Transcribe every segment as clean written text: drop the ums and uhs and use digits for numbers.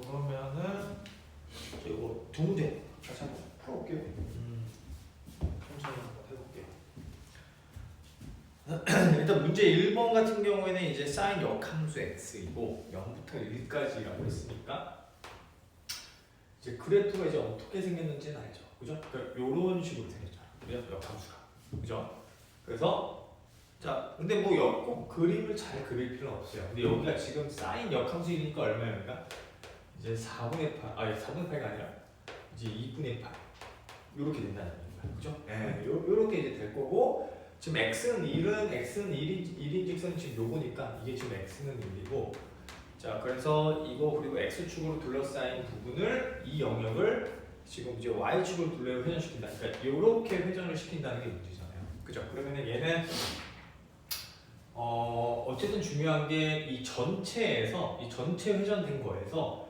그러면은 이거 두 문제 다시 한번 풀어볼게요. 천천히 한번 해볼게요. 일단 문제 1번 같은 경우에는 이제 사인 역함수 x이고 0부터 1까지라고 했으니까 이제 그래프가 이제 어떻게 생겼는지는 알죠, 그죠? 그러니까 이런 식으로 생겼잖아, 그죠? 역함수가, 그죠? 그래서 자, 근데 뭐 꼭 그림을 잘 그릴 필요는 없어요. 근데 여기가 지금 사인 역함수이니까 얼마입니까? 이제 4분의 8, 아니 4분의 8가 아니라 이제 2분의 8 이렇게 된다는 얘기예요, 그죠? 네, 요렇게 이제 될 거고 지금 x는 1은 x는 1인 직선이 지금 요거니까 이게 지금 x는 1이고 자 그래서 이거 그리고 x축으로 둘러싸인 부분을 이 영역을 지금 이제 y축으로 둘러 회전시킨다. 그러니까 요렇게 회전을 시킨다는 게 문제잖아요, 그죠? 그러면은 얘는 어쨌든 중요한 게 이 전체에서 이 전체 회전된 거에서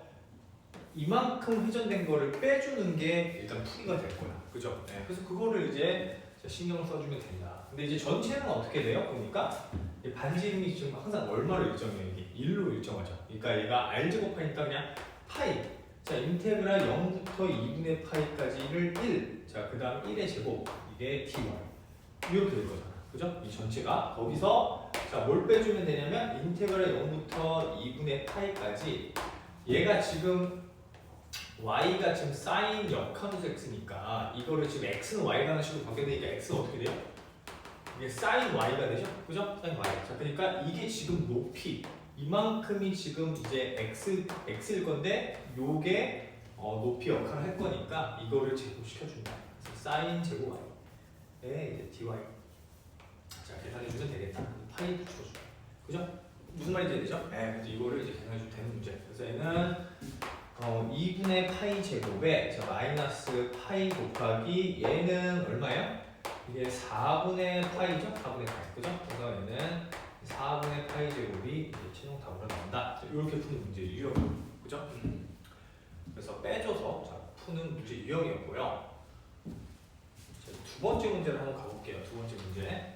이만큼 회전된 거를 빼주는 게 일단 풀이가 될 거야, 그죠? 네, 그래서 그거를 이제 신경을 써주면 된다. 근데 이제 전체는 어떻게 돼요? 그러니까 반지름이 지금 항상 얼마로 일정해요? 이게 1로 일정하죠. 그러니까 얘가 r제곱하니까 그냥 파이. 자, 인테그랄 0부터 2분의 파이까지를 1. 자, 그 다음 1의 제곱. 이게 dy. 이렇게 될 거잖아, 그죠? 이 전체가 거기서 자, 뭘 빼주면 되냐면 인테그랄 0부터 2분의 파이까지 얘가 지금 y가 지금 사인 역함수 x니까 이거를 지금 x는 y가 하는 식으로 바뀌어되니까 x는 어떻게 돼요? 이게 사인 y가 되죠? 그죠? 사인 y. 자, 그러니까 이게 지금 높이 이만큼이 지금 이제 x일 건데 요게 높이 역할을 할 거니까 이거를 제곱시켜준다. 그래서 사인 제곱 y에 이제 dy. 자, 계산해주면 되겠다. 파이 붙여줘. 그죠? 무슨 말인지 되죠? 네, 그래서 이거를 이제 계산해주면 되는 문제. 그래서 얘는 2분의 파이 제곱에 자, 마이너스 파이 곱하기 얘는 얼마예요? 이게 4분의 파이죠? 4분의 파이, 그죠? 그래서 얘는 4분의 파이 제곱이 이제 최종 답으로 나온다. 이렇게 푸는 문제 유형, 그죠? 그래서 빼줘서 자, 푸는 문제 유형이었고요. 두 번째 문제를 한번 가볼게요. 두 번째 문제.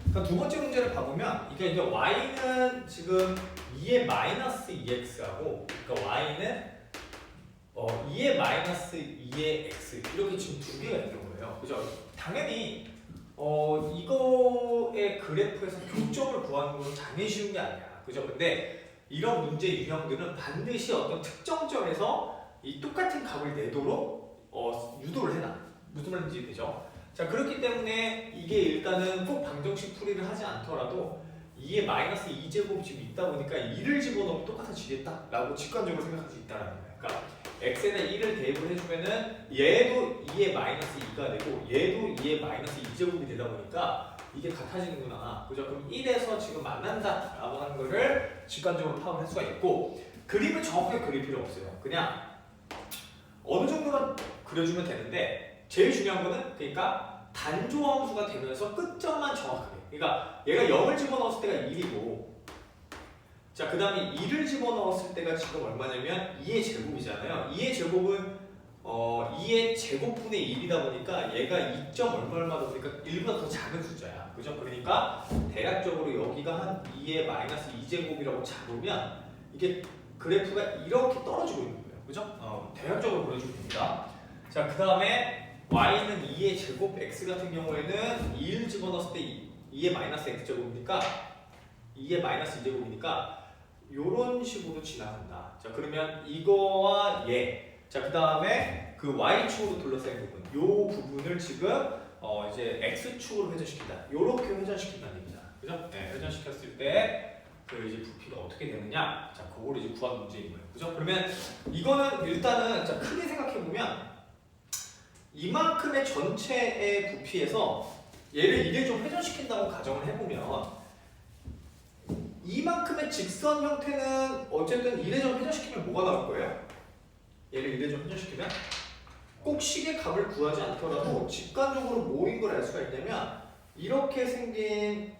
그러니까 두 번째 문제를 봐보면 이게 이제 y는 지금 2의 마이너스 2x하고 그러니까 y는 2의 마이너스 2의 x 이렇게 지금 두 개가 있는 거예요, 그죠? 당연히 이거의 그래프에서 교점을 구하는 건 당연히 쉬운 게 아니야, 그죠? 근데 이런 문제 유형들은 반드시 어떤 특정 점에서 이 똑같은 값을 내도록 유도를 해놔. 무슨 말인지 되죠? 자, 그렇기 때문에 이게 일단은 꼭 방정식 풀이를 하지 않더라도 2의 마이너스 2제곱이 지금 있다 보니까 2를 집어넣으면 똑같아지겠다 라고 직관적으로 생각할 수 있다는 거예요. 그러니까 x에다 1을 대입을 해주면은 얘도 2의 마이너스 2가 되고 얘도 2의 마이너스 2제곱이 되다 보니까 이게 같아지는구나, 그죠? 그럼 1에서 지금 만난다 라고 하는 거를 직관적으로 파악을 할 수가 있고 그림을 정확하게 그릴 필요 없어요. 그냥 어느 정도만 그려주면 되는데 제일 중요한 거는 그러니까 단조함수가 되면서 끝점만 정확하게. 그러니까 얘가 0을 집어넣었을 때가 1이고 자, 그 다음에 2를 집어넣었을 때가 지금 얼마냐면 2의 제곱이잖아요. 2의 제곱은 2의 제곱분의 1이다 보니까 얘가 2점 얼마다 보니까 1보다 더 작은 숫자야, 그죠? 그러니까 대략적으로 여기가 한 2의 마이너스 2제곱이라고 잡으면 이게 그래프가 이렇게 떨어지고 있는 거예요, 그죠? 대략적으로 보여주면 됩니다. 자, 그 다음에 y는 2의 제곱 x 같은 경우에는 2를 집어넣었을 때 2의 마이너스 x제곱이니까 2의 마이너스 2제곱이니까 요런 식으로 지나간다. 자, 그러면 이거와 얘. 자, 그 다음에 그 y축으로 둘러싸인 부분. 요 부분을 지금 이제 x축으로 회전시킨다. 요렇게 회전시킨다는 얘기잖아, 그죠? 네, 회전시켰을 때 그 이제 부피가 어떻게 되느냐. 자, 그거를 이제 구하는 문제인 거예요, 그죠? 그러면 이거는 일단은 자, 크게 생각해 보면 이만큼의 전체의 부피에서 얘를 이래 좀 회전시킨다고 가정을 해보면 이만큼의 직선 형태는 어쨌든 이래 좀 회전시키면 뭐가 나올 거예요? 얘를 이래 좀 회전시키면 꼭 식의 값을 구하지 않더라도 직관적으로 뭐인 걸 알 수가 있냐면 이렇게 생긴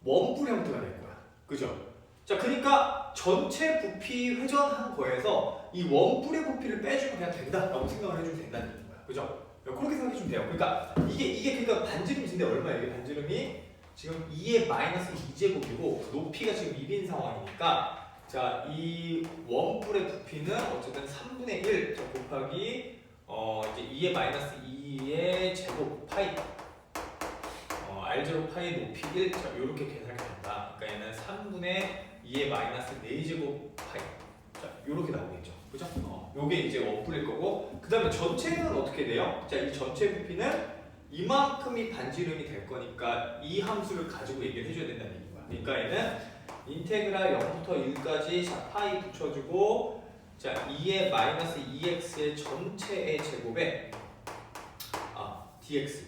원뿔 형태가 될 거야, 그죠? 자, 그러니까 전체 부피 회전한 거에서 이 원뿔의 부피를 빼주면 그냥 된다라고 생각을 해주면 된다는 거야, 그죠? 그렇게 생각해주면 돼요. 그러니까 이게 그러니까 반지름인데 얼마예요? 이게 반지름이 지금 2의 마이너스 2제곱이고 높이가 지금 1인 상황이니까 자, 이 원뿔의 부피는 어쨌든 3분의 1 곱하기 이제 2의 마이너스 2의 제곱 파이 r0 파이 높이 1 자, 이렇게 계산이 된다. 그러니까 얘는 3분의 2의 마이너스 4제곱 파이 자, 이렇게 나오겠죠. 그죠? 요게 이제 원뿔일 거고 그 다음에 전체는 어떻게 돼요? 자, 이 전체 부피는 이만큼이 반지름이 될 거니까 이 함수를 가지고 얘기를 해줘야 된다는 얘기인 거야. 그러니까 얘는 인테그랄 0부터 1까지 자 파이 붙여주고 자 2의 마이너스 2x의 전체의 제곱에 dx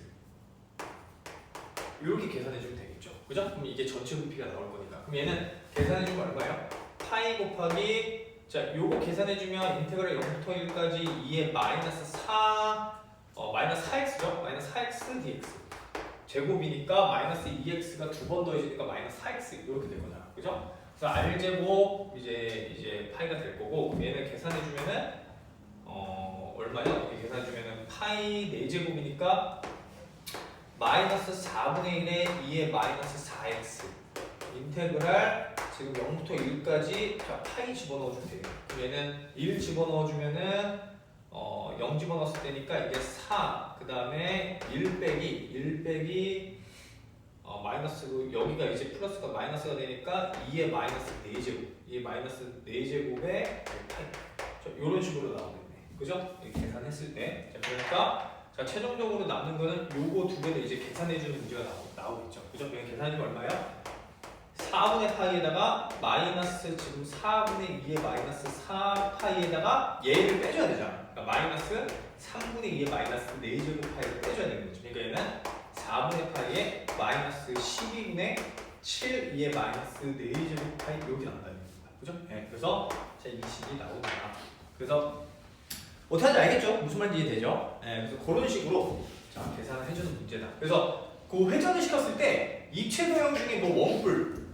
이렇게 계산해주면 되겠죠. 그죠? 그럼 이게 전체 부피가 나올 거니까 그럼 얘는 계산해주면 얼마예요? 파이 곱하기 자 요거 계산해주면 인테그랄 0부터 1까지 2의 마이너스 4 마이너스 4x죠? 마이너스 4x dx 제곱이니까 마이너스 2x가 두 번 더해지니까 마이너스 4x 이렇게 될 거잖아. 그죠? 그래서 r제곱 이제 파이가 될 거고 얘는 계산해주면은 얼마냐? 이렇게 계산해주면은 파이 4제곱이니까 마이너스 4분의 1에 2의 마이너스 4x 인테그랄 지금 0부터 1까지 자 파이 집어넣어주면 돼요. 그럼 얘는 1 집어넣어주면은 0 집어넣었을 때니까 이게 4, 그 다음에 1 빼기 마이너스로 여기가 이제 플러스가 마이너스가 되니까 2의 마이너스 4제곱 2의 마이너스 4제곱에 파이 이런 식으로 나오겠네. 그죠? 계산했을 때 자, 그러니까 자 최종적으로 남는 거는 요거 두 개를 이제 계산해주는 문제가 나오겠죠. 그죠? 그냥 계산해주면 얼마예요? 4분의 파이에다가 마이너스 지금 4분의 2의 마이너스 4파이에다가 얘를 빼줘야 되잖아. 그러니까 마이너스 3분의 2의 마이너스 4제곱 파이를 빼줘야 되는 거죠. 그러니까 얘는 4분의 파이에 마이너스 12분의 7 2의 마이너스 4제곱 파이 이렇게 나온다는 겁니다. 그죠? 네, 그래서 자, 이 식이 나오다. 그래서 어떻게 하는지 알겠죠? 무슨 말인지 이해되죠? 네, 그래서 그런 식으로 자 계산을 해주는 문제다. 그래서 그 회전을 시켰을 때 입체도형 중에 뭐 원뿔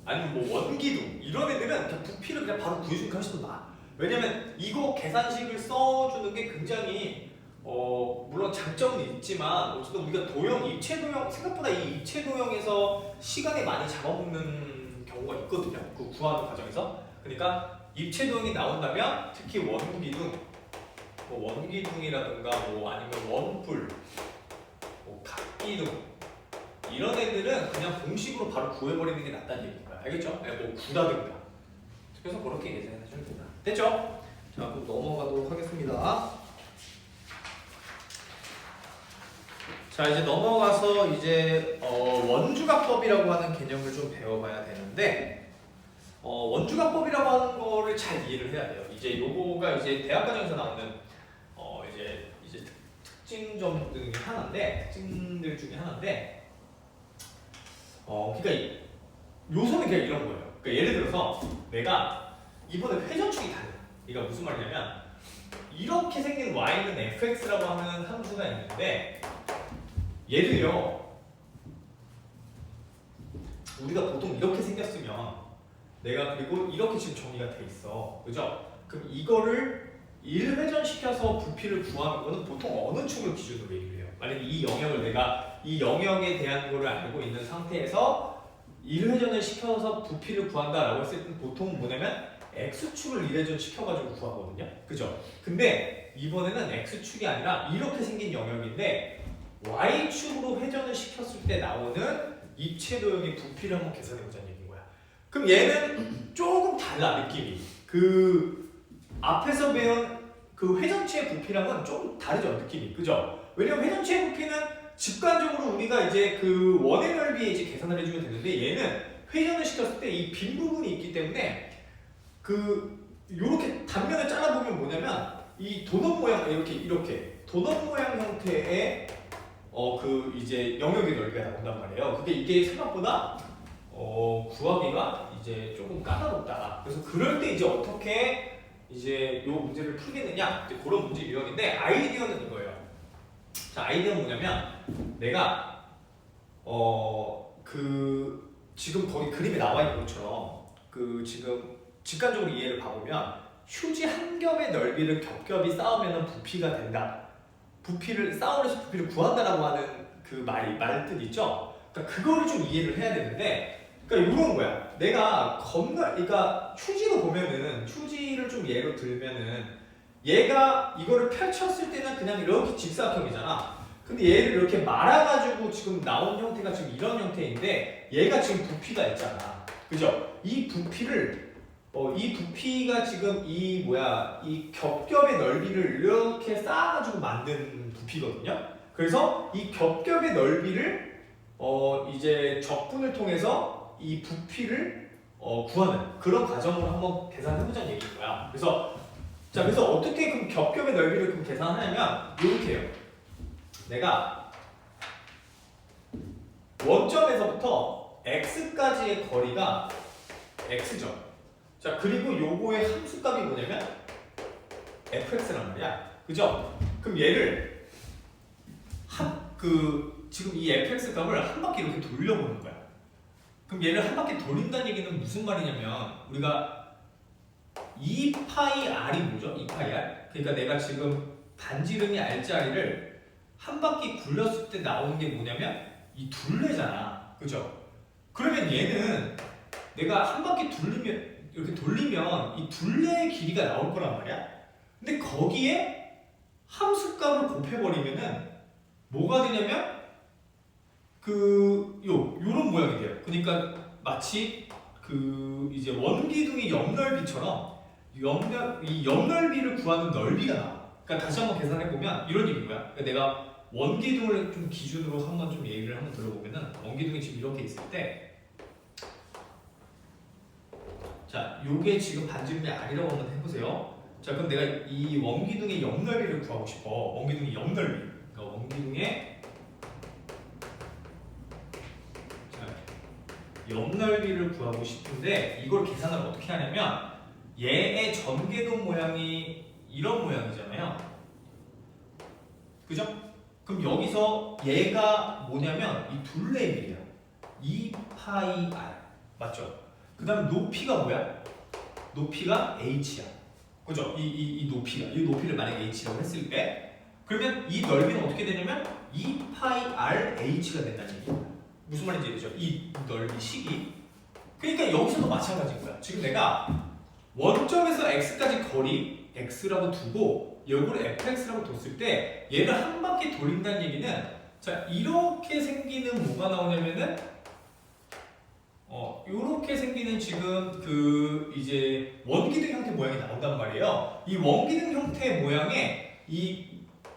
아니면 뭐 원기둥 이런 애들은 그냥 부피를 그냥 바로 구해주는 게 훨씬 더 나아. 왜냐면 이거 계산식을 써주는 게 굉장히 물론 장점은 있지만 어쨌든 우리가 입체도형 생각보다 이 입체도형에서 시간이 많이 잡아먹는 경우가 있거든요. 그 구하는 과정에서. 그러니까 입체도형이 나온다면 특히 원기둥, 뭐 원기둥이라든가 뭐 아니면 원뿔, 뭐 각기둥 이런 애들은 그냥 공식으로 바로 구해버리는 게 낫다는 얘기인 거야. 알겠죠? 네, 뭐 구다든가. 그래서 그렇게 계산해주면 된다. 됐죠? 자, 그럼 넘어가도록 하겠습니다. 자, 이제 넘어가서 이제 원주각법이라고 하는 개념을 좀 배워봐야 되는데 원주각법이라고 하는 거를 잘 이해를 해야 돼요. 이제 요거가 이제 대학 과정에서 나오는 이제 특징점 중에 하나인데 특징들 중에 하나인데 그러니까 요소는 그냥 이런 거예요. 그러니까 예를 들어서 내가 이번에 회전축이 달라. 이거 무슨 말이냐면 이렇게 생긴 y는 fx라고 하는 함수가 있는데 얘를요 우리가 보통 이렇게 생겼으면 내가 그리고 이렇게 지금 정의가 돼 있어. 그죠? 그럼 이거를 1회전시켜서 부피를 구하는 거는 보통 어느 축을 기준으로 얘기를 해요? 만약에 이 영역을 내가 이 영역에 대한 거를 알고 있는 상태에서 1회전을 시켜서 부피를 구한다라고 했을 때 보통 뭐냐면 x축을 1회전 시켜가지고 구하거든요. 그죠? 근데 이번에는 x축이 아니라 이렇게 생긴 영역인데 y축으로 회전을 시켰을 때 나오는 입체도형의 부피를 한번 계산해보자는 얘기인 거야. 그럼 얘는 조금 달라 느낌이. 그 앞에서 배운 그 회전체의 부피랑은 좀 다르죠 느낌이. 그죠? 왜냐면 회전체의 부피는 직관적으로 우리가 이제 그 원의 넓이에 이제 계산을 해주면 되는데 얘는 회전을 시켰을 때 이 빈 부분이 있기 때문에 요렇게 단면을 잘라보면 뭐냐면 이 도넛 모양 이렇게 도넛 모양 형태의 그 이제 영역의 넓이가 나온단 말이에요. 근데 이게 생각보다 구하기가 이제 조금 까다롭다. 그래서 그럴 때 이제 어떻게 이제 요 문제를 풀겠느냐 이제 그런 문제 유형인데 아이디어는 이거예요. 자, 아이디어는 뭐냐면 내가 그 지금 거기 그림에 나와 있는 것처럼 그 지금 직관적으로 이해를 봐보면 휴지 한 겹의 넓이를 겹겹이 쌓으면 부피가 된다. 쌓으면서 부피를 구한다라고 하는 그 말뜻 있죠? 그러니까 그거를 좀 이해를 해야 되는데, 그러니까 이런 거야. 내가 그러니까 휴지로 보면은 휴지를 좀 예로 들면은 얘가 이거를 펼쳤을 때는 그냥 이렇게 직사각형이잖아. 근데 얘를 이렇게 말아가지고 지금 나온 형태가 지금 이런 형태인데 얘가 지금 부피가 있잖아. 그죠? 이 부피를 이 부피가 지금 이 겹겹의 넓이를 이렇게 쌓아가지고 만든 부피거든요. 그래서 이 겹겹의 넓이를 이제 적분을 통해서 이 부피를 구하는 그런 과정을 한번 계산해보자는 얘기인 거야. 그래서 어떻게 그럼 겹겹의 넓이를 그럼 계산하냐면 이렇게 해요. 내가 원점에서부터 x까지의 거리가 x죠. 자, 그리고 요거의 함수값이 뭐냐면 fx란 말이야. 그죠? 그럼 얘를 지금 이 fx 값을 한 바퀴 이렇게 돌려보는 거야. 그럼 얘를 한 바퀴 돌린다는 얘기는 무슨 말이냐면 우리가 2파이 r이 뭐죠? 2파이 r? 그러니까 내가 지금 반지름이 r자리를 한 바퀴 굴렸을 때 나오는 게 뭐냐면 이 둘레잖아. 그죠? 그러면 얘는 내가 한 바퀴 이렇게 돌리면 이 둘레의 길이가 나올 거란 말이야. 근데 거기에 함수값을 곱해버리면은 뭐가 되냐면 요런 모양이 돼요. 그러니까 마치 이제 원기둥의 옆넓이처럼 이 옆넓이를 구하는 넓이가 나와. 그러니까 다시 한번 계산해 보면 이런 얘기인 거야. 그러니까 내가 원기둥을 좀 기준으로 한번 좀 예를 한번 들어보면은 원기둥이 지금 이렇게 있을 때 자, 요게 지금 반지름이 r이라고 한번 해보세요. 자, 그럼 내가 이 원기둥의 옆넓이를 구하고 싶어. 원기둥의 옆넓이. 그러니까 원기둥의 옆넓이를 구하고 싶은데 이걸 계산을 어떻게 하냐면 얘의 전개동 모양이 이런 모양이잖아요. 그죠? 그럼 여기서 얘가 뭐냐면 이 둘레의 길이야. 2파이 r. 맞죠? 그 다음에 높이가 뭐야? 높이가 h야. 그죠? 이 높이를 만약에 h라고 했을 때 그러면 이 넓이는 어떻게 되냐면 2파이 r h가 된다는 얘기야. 무슨 말인지 알죠? 이 넓이 식이. 그러니까 여기서도 마찬가지인 거야. 지금 내가 원점에서 x까지 거리 x라고 두고 요거를 fx라고 뒀을 때 얘를 한 바퀴 돌린다는 얘기는 자 이렇게 생기는 뭐가 나오냐면은 요렇게 생기는 지금 이제 원기둥 형태 모양이 나온단 말이에요. 이 원기둥 형태 모양의 이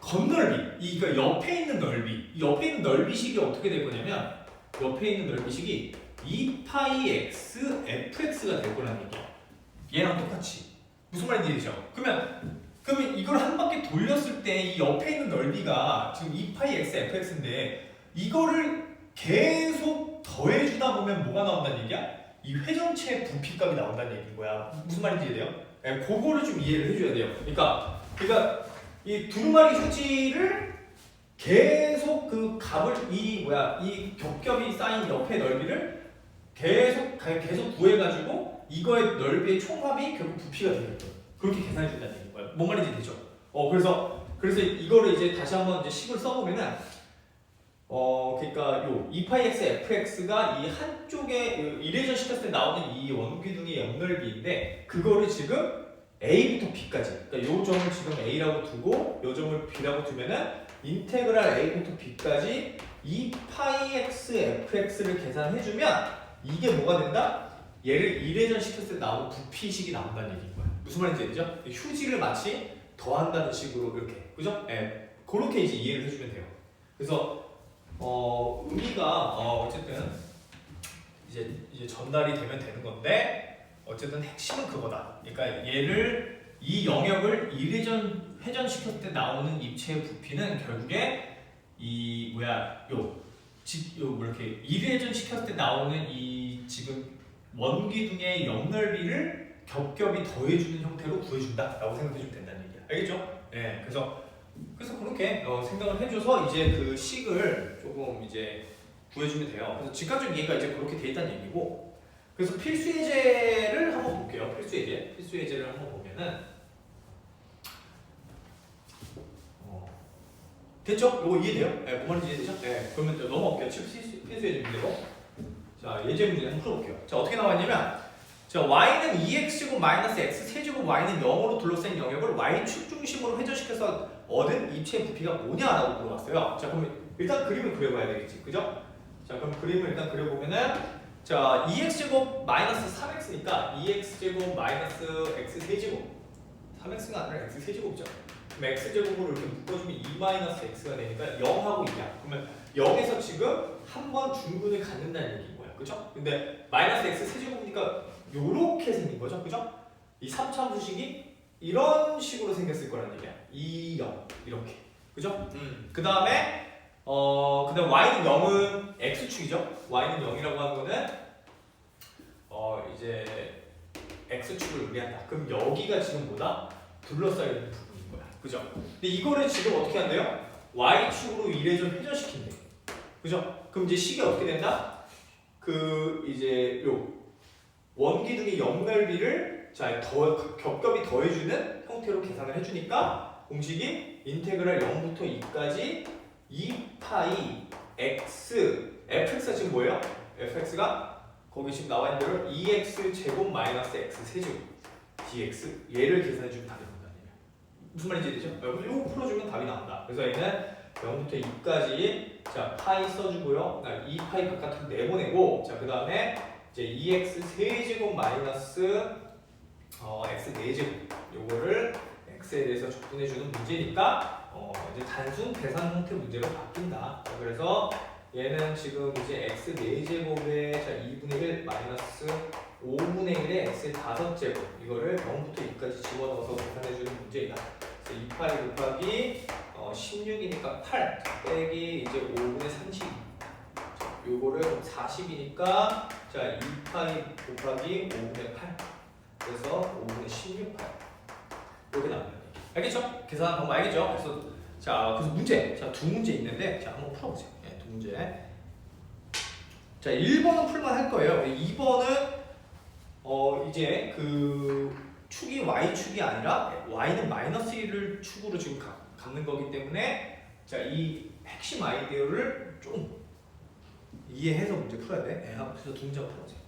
겉넓이, 그러니까 옆에 있는 넓이, 옆에 있는 넓이식이 어떻게 될 거냐면 옆에 있는 넓이식이 2파이 x fx가 될 거라는 얘기야. 얘랑 똑같이. 무슨 말인지 알죠? 그러면 이걸 한 바퀴 돌렸을 때 이 옆에 있는 넓이가 지금 2파이 x fx인데 이거를 계속 더해주다 보면 뭐가 나온다는 얘기야? 이 회전체 부피값이 나온다는 얘기인 거야. 무슨 말인지 이해돼요? 네, 그거를 좀 이해를 해줘야 돼요. 그러니까 이 두루마리 휴지를 계속 그 값을 이 겹겹이 쌓인 옆의 넓이를 계속 구해가지고 이거의 넓이의 총합이 결국 부피가 되겠죠. 그렇게 계산해 준다는 얘기인 거예요. 뭔 말인지 되죠? 그래서 이거를 이제 다시 한번 이제 식을 써보면은 그러니까 요 2파이 x fx가 이 한쪽에 이레이전 시켰을 때 나오는 이 원기둥의 옆넓이인데 그거를 지금 a부터 b까지 그러니까 요 점을 지금 a라고 두고 요 점을 b라고 두면은 인테그랄 a부터 b까지 2파이 x fx를 계산해주면 이게 뭐가 된다? 얘를 이레이전 시켰을 때 나오는 부피식이 나온다는 얘기인 거야. 무슨 말인지 알죠? 휴지를 마치 더한다는 식으로 이렇게 그죠? 네, 그렇게 이제 이해를 해주면 돼요. 그래서 의미가 어쨌든 이제 전달이 되면 되는 건데 어쨌든 핵심은 그거다. 그러니까 이 영역을 회전시켰을 때 나오는 입체의 부피는 결국에 이렇게 이회전 시켰을 때 나오는 이 지금 원기둥의 옆넓이를 겹겹이 더해주는 형태로 구해준다라고 생각해주면 된다는 얘기야. 알겠죠? 네, 그래서 그렇게 생각을 해줘서 이제 그 식을 조금 이제 구해주면 돼요. 그래서 직관적 이해가 이제 그렇게 돼 있다는 얘기고, 그래서 필수 예제를 한번 볼게요. 필수 예제를 한번 보면은 됐죠? 이거 이해돼요? 네, 뭔 말인지 이해되죠? 네, 그러면 넘어갈게요. 필수 예제 문제로. 자, 예제 문제 한번 풀어볼게요. 자, 어떻게 나왔냐면, 자, y는 2x제곱 마이너스 x세제곱 y는 0으로 둘러싼 영역을 y축 중심으로 회전시켜서 얻은 입체의 부피가 뭐냐라고 물어봤어요. 자, 그럼 일단 그림을 그려봐야 되겠지, 그죠? 자, 그럼 그림을 일단 그려보면은, 자, 2x제곱 마이너스 3x니까 2x제곱 마이너스 x세제곱, 3x가 아니라 x세제곱이죠. 그럼 x제곱으로 이렇게 묶어주면 2 마이너스 x가 되니까 0하고 2야. 그러면 0에서 지금 한 번 중근을 갖는다는 얘기인 거야, 그죠? 근데 마이너스 x 세제곱이니까 요렇게 생긴 거죠, 그죠? 이 3차함수식이 이런 식으로 생겼을 거란 얘기야. 2, 0 이렇게, 그죠? 그 다음에 그다음 y는 0은 x축이죠. y는 0이라고 하는 거는 이제 x축을 의미한다. 그럼 여기가 지금 뭐다? 둘러싸여 있는 부분인 거야, 그죠? 근데 이거를 지금 어떻게 한대요? y축으로 이래좀 회전시킨대. 그죠? 그럼 이제 식이 어떻게 된다? 그 이제 요 원기둥의 옆넓이를 자 겹겹이 더해주는 형태로 계산을 해주니까 공식이 인테그랄 0부터 2까지 2파이 x fx가 지금 뭐예요? fx가 거기 지금 나와 있는 대로 2x 제곱 마이너스 x 세제곱 dx 얘를 계산해주면 답이 나온다는 얘기야. 무슨 말인지 되죠? 이거 풀어주면 답이 나온다. 그래서 얘는 0부터 2까지 자 파이 써주고요. 2파이 바깥으로 내보내고 자 그 다음에 이제 2x 세제곱 마이너스 x 4제곱 요거를 x에 대해서 적분해주는 문제니까 이제 단순 계산 형태 문제로 바뀐다. 그래서 얘는 지금 이제 x 4제곱에 자 2분의 1 마이너스 5분의 1에 x의 5제곱 이거를 0부터 2까지 집어넣어서 계산해주는 문제이다. 그래서 2파이 곱하기 16이니까 8 빼기 이제 5분의 30 요거를 40이니까 자 2파이 곱하기 5분의 8 그래서 5분의 16파이 이렇게 나옵니다. 알겠죠? 계산 방법 알겠죠? 그래서 문제 자 두 문제 있는데 자 한번 풀어보세요. 네, 두 문제. 자 1번은 풀만 할 거예요. 2번은 이제 그 축이 y축이 아니라 y는 마이너스 1을 축으로 지금 갖는 거기 때문에 자 이 핵심 아이디어를 좀 이해해서 문제 풀어야 돼. 네, 그래서 두 문제 풀어보세요.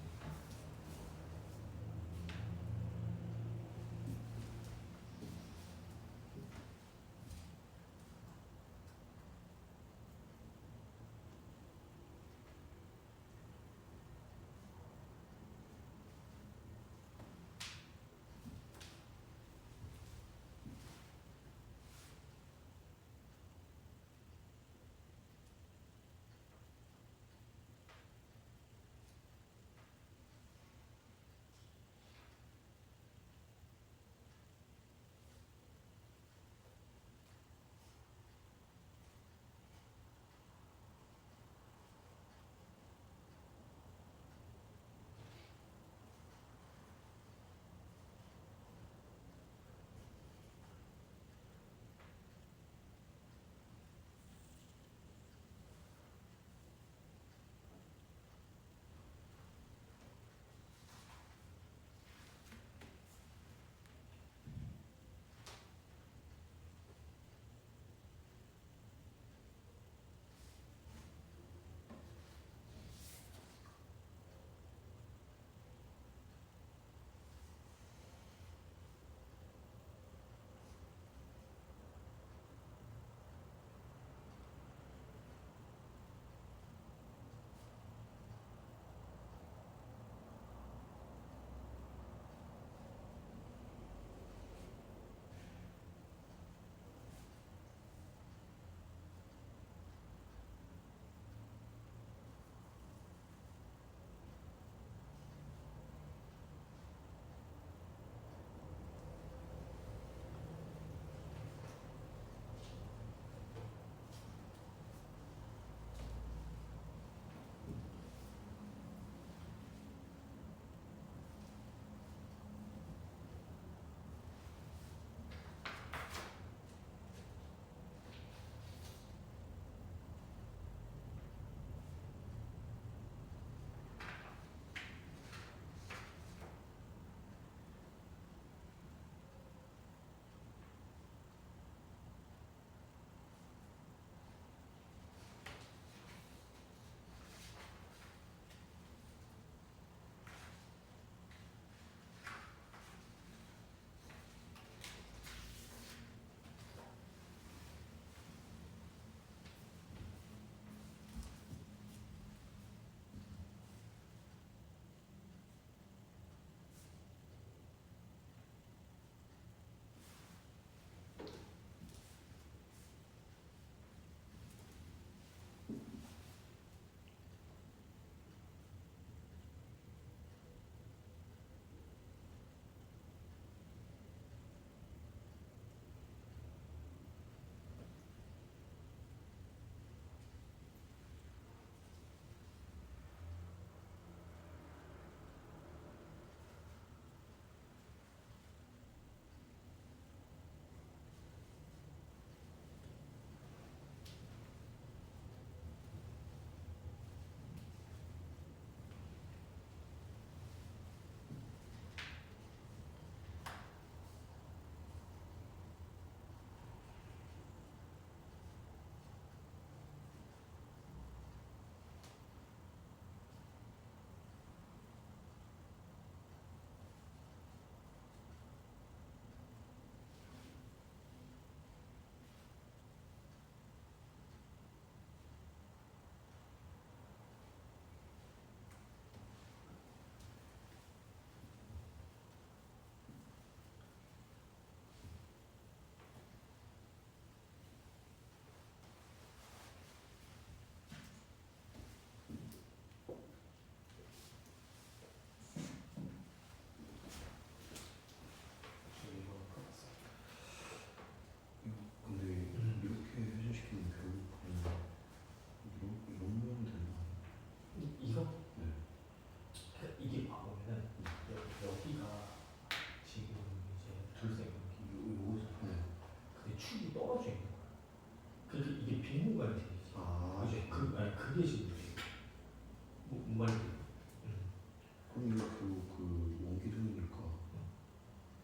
근데 그 원기둥이니까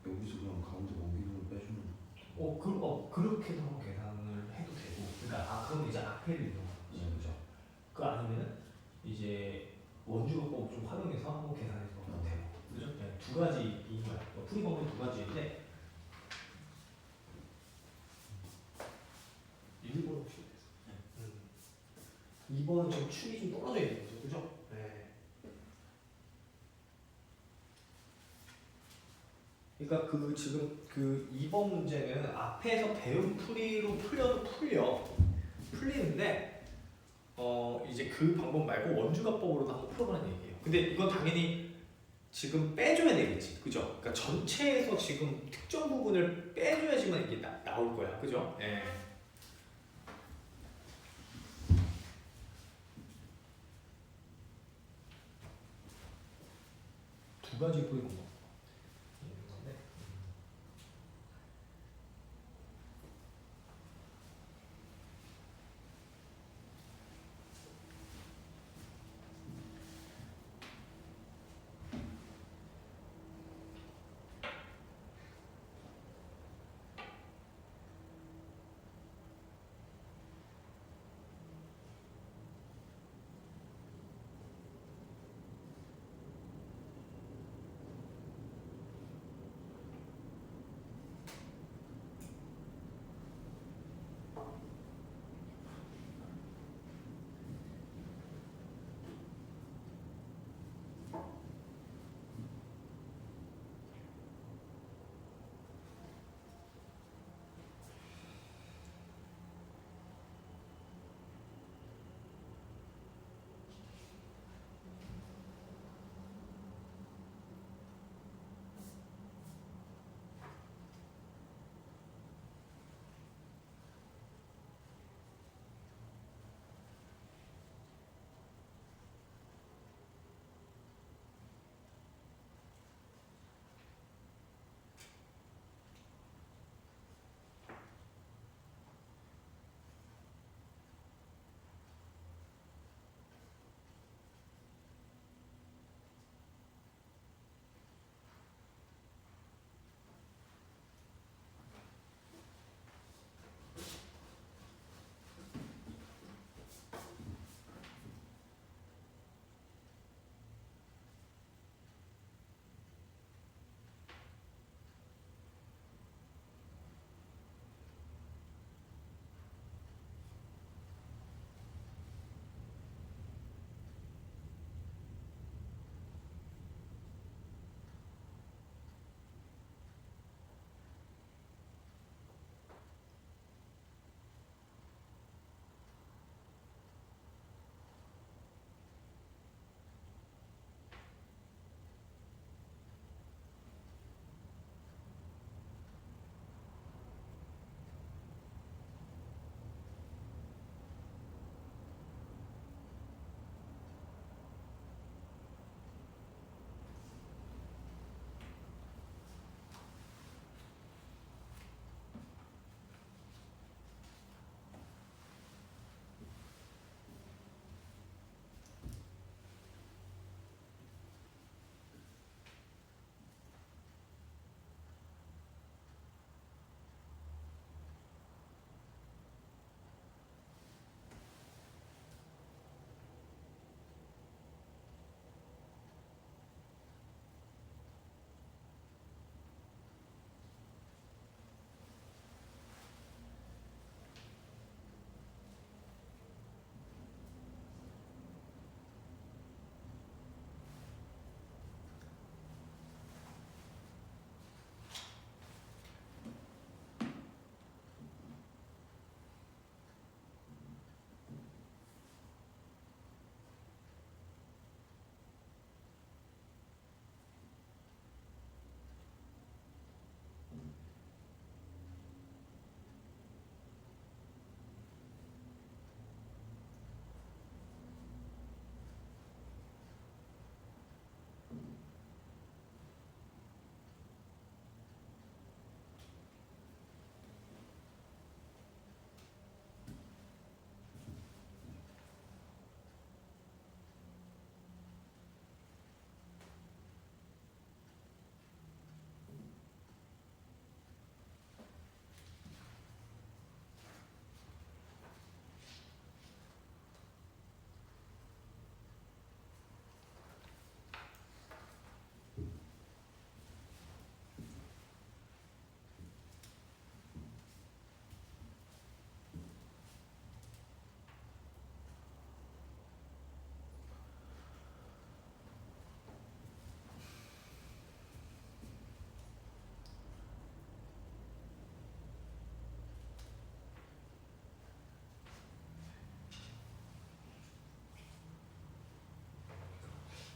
여기서 그냥 가운데 원기둥을 빼주면 그렇게도 한번 계산을 해도 되고, 그러니까 그건 이제 앞에를 이용하는 거죠, 그죠? 그 아니면은 이제 원주요법 좀 활용해서 한번 계산해서 되고, 그죠? 네, 두 가지인 거야. 풀이 방법이 두 가지인데 1번 혹시 됐어? 2번은 지금 축이 좀 떨어져 있는 거죠, 그죠? 네. 그러니까 그 지금 그 2번 문제는 앞에서 배운 풀이로 풀려도 풀리는데 이제 그 방법 말고 원주가법으로도 한번 풀어보라는 얘기예요. 근데 이건 당연히 지금 빼줘야 되겠지, 그죠? 그러니까 전체에서 지금 특정 부분을 빼줘야지만 이게 나올 거야, 그죠? 예. 두 가지 풀이 방법.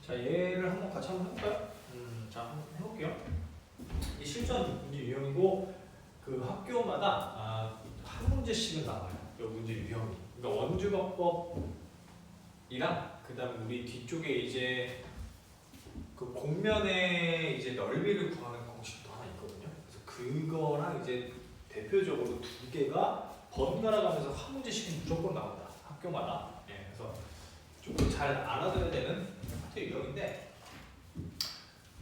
자, 얘를 한번 같이 한번 해볼까요? 자, 한번 해볼게요. 이 실전 문제 유형이고 그 학교마다 한 문제씩은 나와요. 이 문제 유형이. 그러니까 원주법법이랑 그다음 우리 뒤쪽에 이제 그 곡면의 이제 넓이를 구하는 공식도 하나 있거든요. 그래서 그거랑 이제 대표적으로 두 개가 번갈아 가면서 한 문제씩은 무조건 나온다. 학교마다. 예, 그래서 조금 잘 알아둬야 되는 학교 유형인데.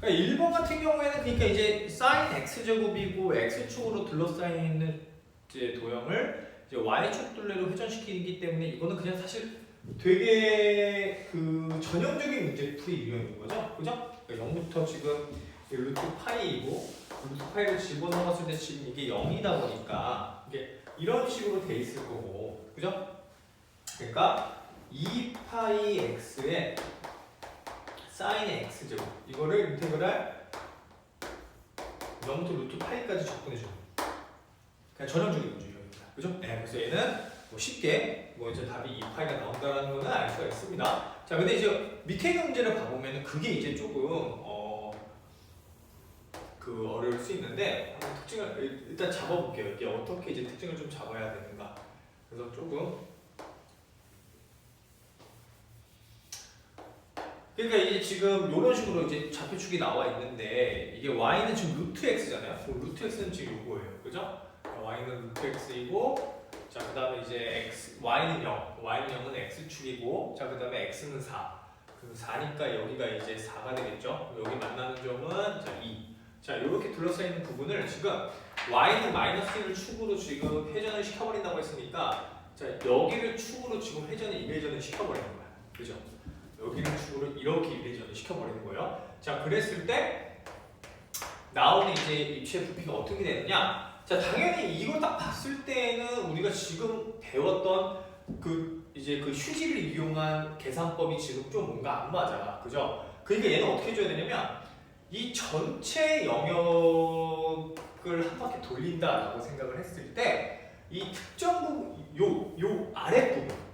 그러니까 1번 같은 경우에는 그러니까 이제 sin x제곱이고 x축으로 둘러싸여 있는 이제 도형을 이제 y축 둘레로 회전시키기 때문에 이거는 그냥 사실 되게 그 전형적인 문제풀이 유형인 거죠, 그죠? 그러니까 0부터 지금 루트 파이이고 루트 파이를 집어넣었을 때 지금 이게 0이다 보니까 이게 이런 식으로 돼 있을 거고, 그죠? 그러니까 2파이 x에 sin x제곱 이거를 인테그랄 0부터 루트 파이까지 접근해줘. 그냥 전형적인 문제입니다. 그죠? 네, 그래서 얘는 뭐 쉽게 뭐 이제 답이 2파이가 나온다는 거는 알 수가 있습니다. 자, 근데 이제 밑에 있는 문제를 봐보면 그게 이제 조금 그 어려울 수 있는데 한번 특징을 일단 잡아볼게요. 이게 어떻게 이제 특징을 좀 잡아야 되는가. 그래서 조금 그러니까 이제 지금 이런 식으로 이제 좌표축이 나와 있는데 이게 y는 지금 루트 x잖아요. 그럼 루트 x는 지금 요거예요, 그죠? y는 루트 x이고, 자 그다음에 이제 x y는 0, y는 0은 x축이고, 자 그다음에 x는 4. 그럼 4니까 여기가 이제 4가 되겠죠? 여기 만나는 점은 자 2. 자 이렇게 둘러싸여 있는 부분을 지금 y는 마이너스 1을 축으로 지금 회전을 시켜버린다고 했으니까 자 여기를 축으로 지금 이회전을 시켜버리는 거야, 그죠? 여기를 축으로 이렇게 이회전을 시켜버리는 거예요. 자, 그랬을 때 나오는 이제 입체의 부피가 어떻게 되느냐? 자, 당연히 이걸 딱 봤을 때는 우리가 지금 배웠던 그 이제 그 휴지를 이용한 계산법이 지금 좀 뭔가 안 맞아, 그죠? 그러니까 얘는 어떻게 해줘야 되냐면 이 전체 영역을 한 바퀴 돌린다라고 생각을 했을 때 이 특정 부분, 요 아랫부분.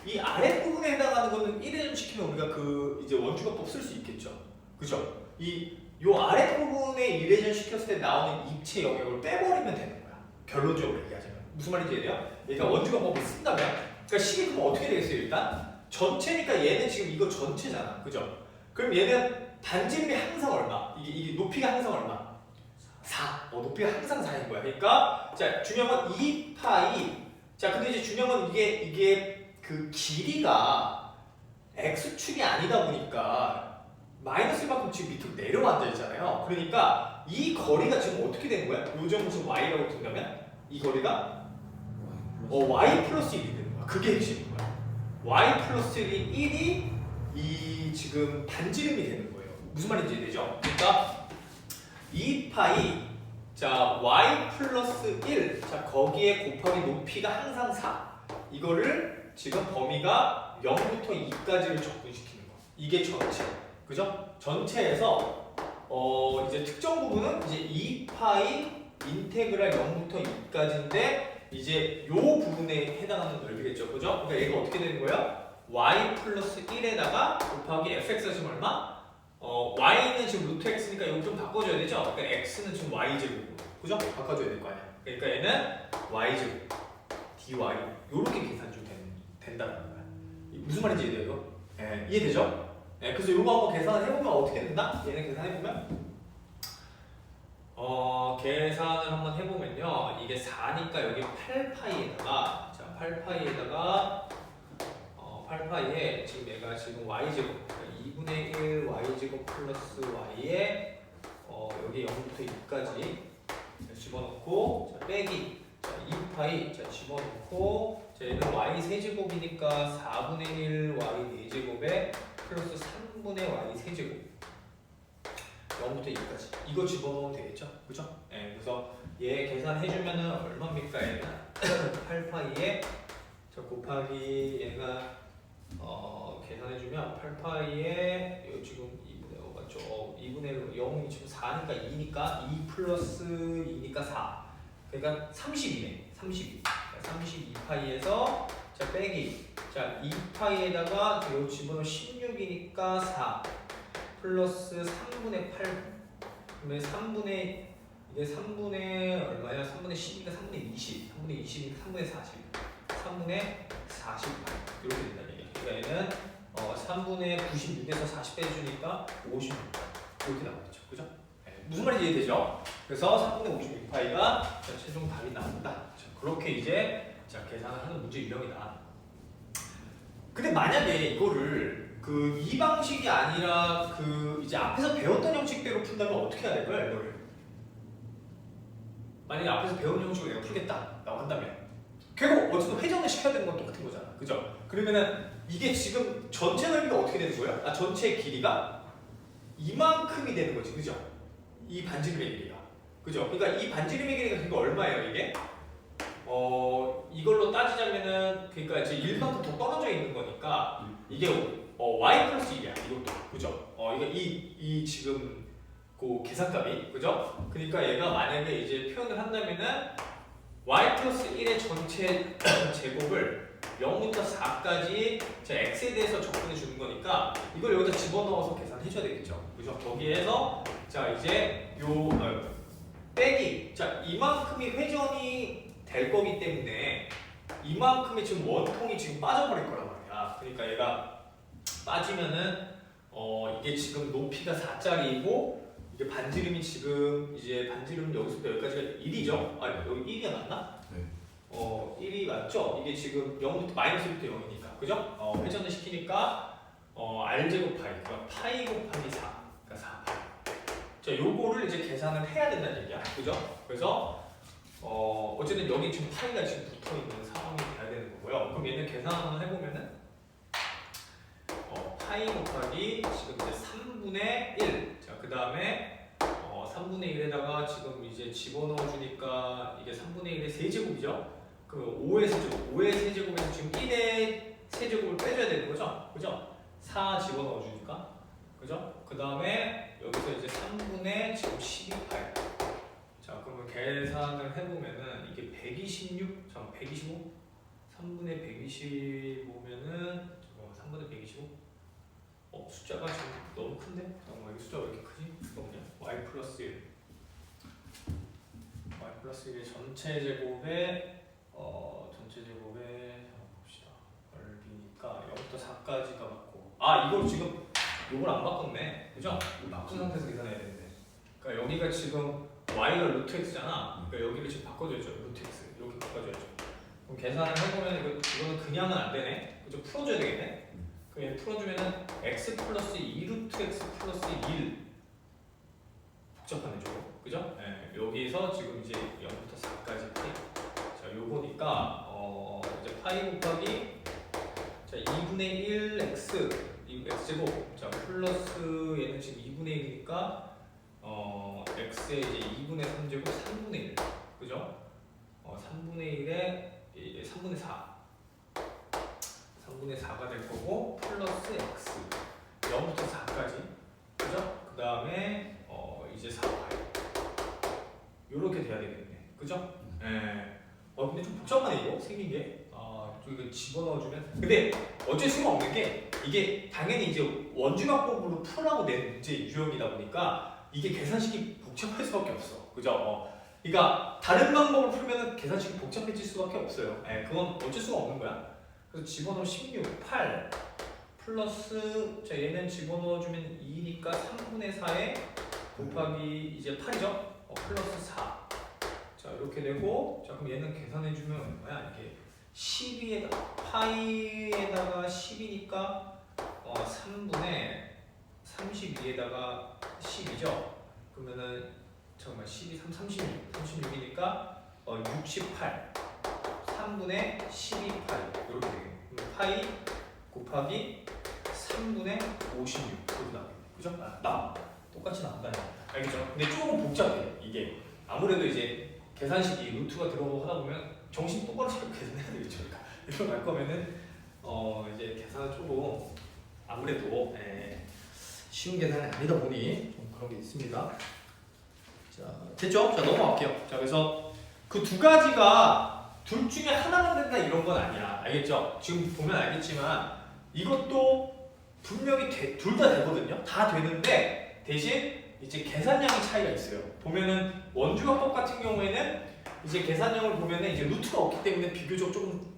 이 아랫부분에 해당하는 거는 1회전 시키면 우리가 그 이제 원주법법 쓸 수 있겠죠. 그죠? 요 아랫부분에 1회전 시켰을 때 나오는 입체 영역을 빼버리면 되는 거야. 결론적으로 얘기하자면. 무슨 말인지 이해돼요? 그러니까 원주법법을 쓴다면 그러니까 식이 그럼 어떻게 되겠어요, 일단? 전체니까 얘는 지금 이거 전체잖아. 그죠? 그럼 얘는 반지름이 항상 얼마? 이게 높이가 항상 얼마? 4. 높이가 항상 4인 거야. 그러니까 자, 중요한 건 2파이. 자, 근데 이제 중요한 건 이게 그 길이가 x축이 아니다 보니까 마이너스만큼 지금 밑으로 내려앉아 있잖아요. 그러니까 이 거리가 지금 어떻게 되는 거야? 요 점을 지금 y라고 둔다면 이 거리가 y 플러스 1이 되는 거야. 그게 핵심인 거야. y 플러스 1이 이 지금 반지름이 되는 거예요. 무슨 말인지 이해되죠? 그러니까 2파이 자 y 플러스 1 자 거기에 곱하기 높이가 항상 4 이거를 지금 범위가 0부터 2까지를 접근시키는 거. 이게 전체. 그죠? 전체에서 이제 특정 부분은 이제 2파이 인테그랄 0부터 2까지인데 이제 요 부분에 해당하는 넓이겠죠. 그죠? 그러니까 얘가 어떻게 되는 거야? y 플러스 1에다가 곱하기 fx가 지금 얼마? y는 지금 루트 x니까 이거 좀 바꿔줘야 되죠? 그러니까 x는 지금 y제곱으로. 그죠? 바꿔줘야 될 거 아니야. 그러니까 얘는 y제곱 dy 요렇게 계산 좀 된다는 거야. 무슨 말인지 이해돼요? 이거? 예, 이해되죠? 예, 그래서 이거 한번 계산을 해보면 어떻게 된다? 얘는 계산해보면 계산을 한번 해보면요 이게 4니까 여기 8파이에다가 자 8파이에다가 8파이에 지금 얘가 지금 y제곱 그러니까 2분의 1 y제곱 플러스 y에 여기 0부터 2까지 집어넣고 자 빼기 자 2파이 자 집어넣고 자 얘는 y 세제곱이니까 4분의 1 y 4제곱에 플러스 3분의 y 세제곱 0부터 2까지 이거 집어넣으면 되겠죠? 그죠? 네, 그래서 얘 계산해주면은 얼마입니까? 얘는 8파이에 자 곱하기 얘가 계산해주면 8파이에 이거 지금 2분의 5 맞죠? 2분의 0이 지금 4니까 2니까 2 플러스 2니까 4 그러니까 32네 32 32파이에서 자 빼기 자 2파이에다가 요 집어넣으면 16이니까 4 플러스 3분의 8 그러면 3분의 이게 3분의 얼마야? 3분의 10이니까 3분의 20 3분의 20이니까 3분의 40 3분의 48 이렇게 된다는 얘기야. 그러니까 얘는 3분의 96에서 40 빼주니까 56 이렇게 나오겠죠. 그죠? 네, 무슨 말인지 이해되죠? 그래서 3분의 56파이가 최종 답이 나온다. 자, 그렇게 이제 자, 계산을 하는 문제 유형이다. 근데 만약에 이거를 이 방식이 아니라 이제 앞에서 배웠던 형식대로 푼다면 어떻게 해야 될 거야, 이거를? 만약에 앞에서 배운 형식으로 내가 풀겠다라고 한다면 결국 어쨌든 회전을 시켜야 되는 건 똑같은 거잖아. 그죠? 그러면은 이게 지금 전체 넓이가 어떻게 되는 거예요? 전체 길이가 이만큼이 되는 거지. 그죠? 이 반지름의 길이가. 그죠? 그러니까 이 반지름의 길이가 그러니까 얼마예요, 이게? 이걸로 따지자면은 그러니까 이제 1만큼 더 떨어져 있는 거니까 이게 y 플러스 1이야. 이것도. 그죠? 이거 이 지금 계산값이. 그죠? 그러니까 얘가 만약에 이제 표현을 한다면은 y 플러스 1의 전체 제곱을 0부터 4까지 x에 대해서 접근해 주는 거니까 이걸 여기다 집어넣어서 계산해 줘야 되겠죠. 그죠? 거기에서 자 이제 빼기 자 이만큼이 회전이 될 거기 때문에 이만큼의 지금 원통이 지금 빠져버릴 거란 말이야. 그러니까 얘가 빠지면은 이게 지금 높이가 4짜리이고 이게 반지름이 지금 이제 반지름 여기서부터 여기까지가 1이죠? 아니 여기 1이 맞나? 네. 1이 맞죠? 이게 지금 0부터 마이너스부터 0이니까 그죠? 회전을 시키니까 r제곱 파이 그러니까 파이 곱하기 4 그러니까 4파이 자 요거를 이제 계산을 해야 된다는 얘기야. 그죠? 그래서 어쨌든 여기 지금 파이가 지금 붙어있는 상황이 돼야 되는 거고요. 그럼 얘는 계산 한번 해보면은 파이 곱하기 지금 이제 3분의 1 자 그 다음에 3분의 1에다가 지금 이제 집어넣어 주니까 이게 3분의 1의 세제곱이죠? 그럼 5의 세제곱 5의 세제곱에서 지금 1의 세제곱을 빼줘야 되는 거죠? 그죠? 4 집어넣어 주니까 그죠? 그 다음에 여기서 이제 3분의 지금 12파이 자 그러면 계산을 해보면은 이게 126 잠깐 125 3분의 125면은 3분의 125 숫자가 지금 너무 큰데? 잠깐만 이 숫자가 왜 이렇게 크지? 잠깐만요. y 플러스 1 y 플러스 1의 전체 제곱에 잠깐 봅시다. 넓이니까 0부터 4까지가 맞고 이걸 지금 요걸 안 바꿨네. 그죠? 바꾼 상태에서 계산해야 되는데 그러니까 여기가 지금 y가 루트 x잖아. 그러니까 여기를 지금 바꿔줘야죠. 루트 x 이렇게 바꿔줘야죠. 그럼 계산을 해보면 이거는 그냥은 안 되네. 그죠? 풀어줘야 되겠네. 그럼 얘 풀어주면은 x 플러스 2루트 x 플러스 1 복잡하네 저거. 그죠? 네, 여기서 지금 이제 0부터 4까지 파이 자 요거니까 이제 파이 곱하기 자 2분의 1 x x제곱 자 플러스 얘는 지금 2분의 1이니까 x의 이제 2분의 3제곱 3분의 1 그죠? 3분의 1에 3분의 4 3분의 4가 될 거고 플러스 x 0부터 4까지 그죠? 그 다음에 이제 4파이 요렇게 돼야 되겠네 그죠? 예. 근데 좀 복잡하네 이거 생긴 게 이거 집어넣어주면 근데 어쩔 수가 없는 게 이게 당연히 이제 원주각법으로 풀라고 낸 문제 유형이다 보니까 이게 계산식이 복잡할 수밖에 없어 그죠? 그러니까 다른 방법을 풀면 계산식이 복잡해질 수밖에 없어요. 그건 어쩔 수가 없는 거야. 그래서 집어넣으면 16, 8 플러스 자 얘는 집어넣어주면 2니까 3분의 4에 곱하기 이제 8이죠? 플러스 4 자 이렇게 되고 자 그럼 얘는 계산해주면 얼마야 이게 12에다가 파이에다가 10이니까 3분의 32에다가 10이죠? 그러면은 잠깐만 12, 36이니까 68 3분의 12파이 이렇게 되겠네. 그럼 파이 곱하기 3분의 56 이렇게 나오겠네. 그죠? 나 똑같이 나온다는 거 알겠죠? 근데 조금 복잡해 이게 아무래도 이제 계산식이 루트가 들어가고 하다 보면 정신 똑바로 차리고 계산해야 되겠죠. 그러니까 이렇게 갈 거면은 이제 계산은 조금 아무래도 쉬운 계산이 아니다 보니 좀 그런 게 있습니다. 자 됐죠? 자 넘어갈게요. 자 그래서 그 두 가지가 둘 중에 하나만 된다 이런 건 아니야. 알겠죠? 지금 보면 알겠지만 이것도 분명히 둘 다 되거든요. 다 되는데 대신 이제 계산량의 차이가 있어요. 보면은 원주각법 같은 경우에는 이제 계산량을 보면은 이제 루트가 없기 때문에 비교적 조금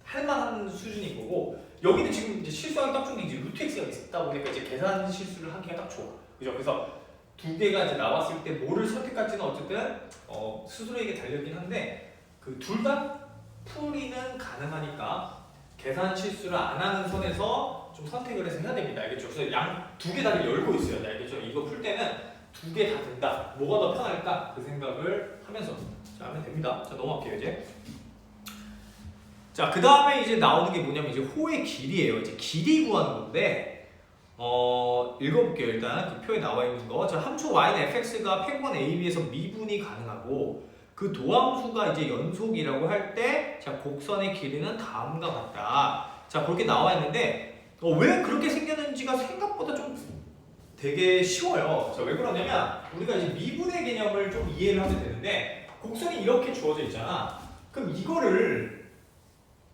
할만한 수준인 거고, 여기는 지금 이제 실수하기 딱 좋은 게 이제 루트 x가 있다 보니까 이제 계산 실수를 하기가 딱 좋아. 그죠? 그래서 두 개가 이제 나왔을 때 뭐를 선택할지는 어쨌든 스스로에게 달려있긴 한데 그 둘 다 풀이는 가능하니까 계산 실수를 안 하는 선에서 좀 선택을 해서 해야 됩니다. 알겠죠? 그래서 양 두 개 다를 열고 있어야 돼. 알겠죠? 이거 풀 때는 두 개 다 된다. 뭐가 더 편할까? 그 생각을 하면서 자, 하면 됩니다. 자, 넘어갈게요 이제. 자, 그 다음에 이제 나오는 게 뭐냐면 이제 호의 길이에요. 이제 길이 구하는 건데, 읽어볼게요. 일단 그 표에 나와 있는 거. 자, 함수 y는 fx가 폐분 ab에서 미분이 가능하고, 그 도함수가 이제 연속이라고 할 때, 자, 곡선의 길이는 다음과 같다. 자, 그렇게 나와 있는데, 왜 그렇게 생겼는지가 생각보다 좀 되게 쉬워요. 자, 왜 그러냐면, 우리가 이제 미분의 개념을 좀 이해를 하면 되는데, 곡선이 이렇게 주어져 있잖아. 그럼 이거를